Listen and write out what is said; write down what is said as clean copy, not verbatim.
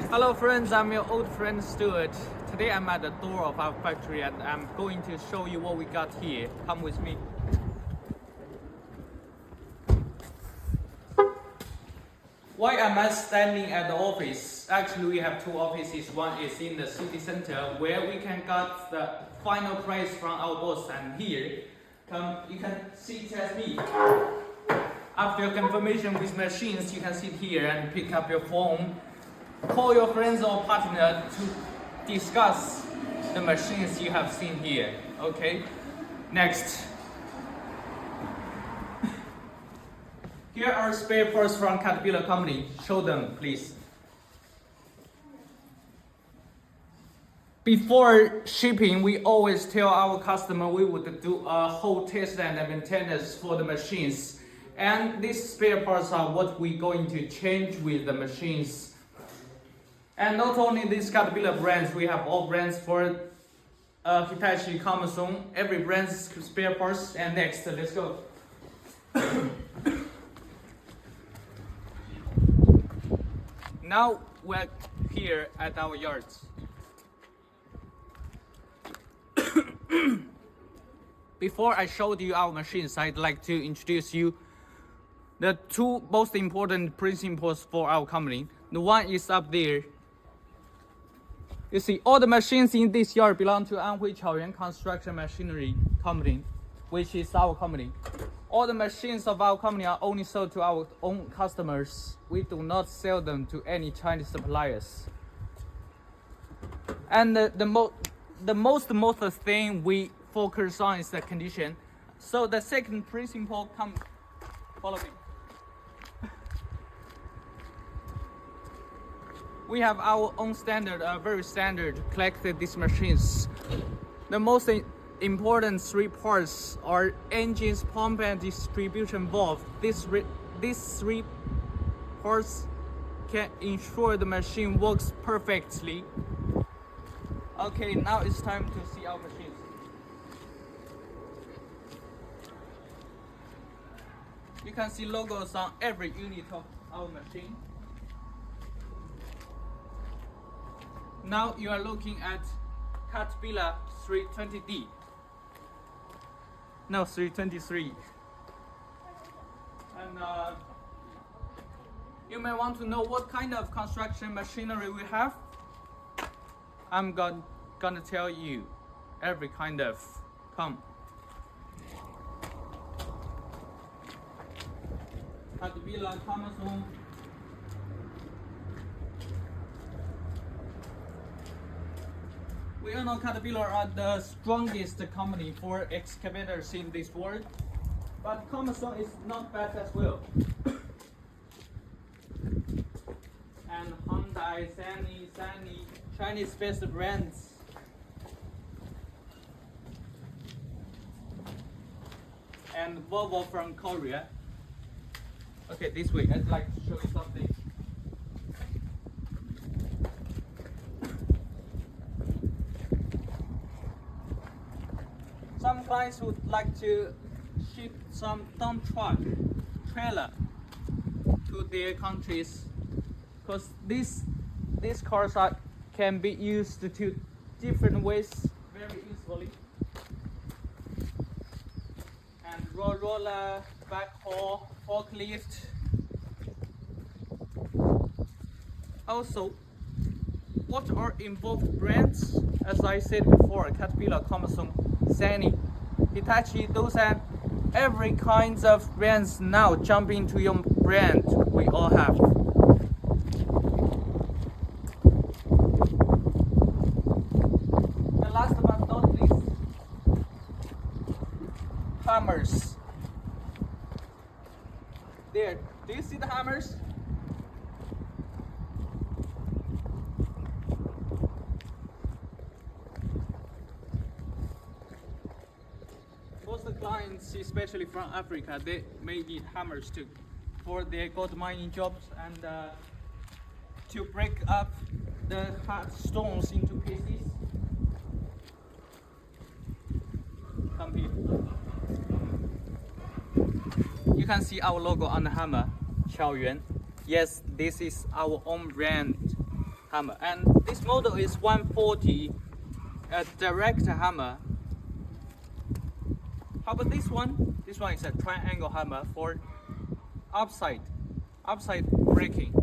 Hello friends, I'm your old friend Stuart. Today I'm at the door of our factory and I'm going to show you what we got here. Come with me. Why am I standing at the office? Actually, we have two offices. One is in the city center where we can get the final price from our boss, and here, you can sit as me. After confirmation with machines, you can sit here and pick up your phone. Call your friends or partner to discuss the machines you have seen here. Okay? Next. Here are spare parts from Caterpillar company. Show them, please. Before shipping, we always tell our customer we would do a whole test and maintenance for the machines. And these spare parts are what we're going to change with the machines. And not only these Caterpillar brands, we have all brands for Hitachi, Komatsu, every brand's spare parts. And next, let's go. Now we're here at our yards. Before I showed you our machines, I'd like to introduce you the two most important principles for our company. The one is up there. You see, all the machines in this yard belong to Anhui Chaoyuan Construction Machinery Company, which is our company. All the machines of our company are only sold to our own customers. We do not sell them to any Chinese suppliers. And the most thing we focus on is the condition. So the second principle follow me. We have our own standard, very standard, collected these machines. The most important three parts are engines, pump, and distribution valve. These three parts can ensure the machine works perfectly. Okay, now it's time to see our machines. You can see logos on every unit of our machine. Now you are looking at Caterpillar 320D. No, 323. And you may want to know what kind of construction machinery we have. I'm gonna tell you every kind of. Come. Caterpillar, Komatsu. We all know Caterpillar are the strongest company for excavators in this world, but Komatsu is not bad as well. And Hyundai, Sany, Chinese-based brands. And Volvo from Korea. Okay, this way, I'd like to show you something. Some clients would like to ship some dump truck, trailer to their countries, because these cars can be used to different ways very usefully. And roller, backhoe, forklift. Also, what are involved brands? As I said before, Caterpillar, Komatsu, Sany, Hitachi, those are every kinds of brands now jump into your brand. We all have. And last but not least, hammers. There, do you see the hammers? Most clients, especially from Africa, they may need hammers too for their gold mining jobs and to break up the hard stones into pieces. Come here. You can see our logo on the hammer, Chaoyuan. Yes, this is our own brand, hammer, and this model is 140, a direct hammer. How about this one? This one is a triangle hammer for upside braking.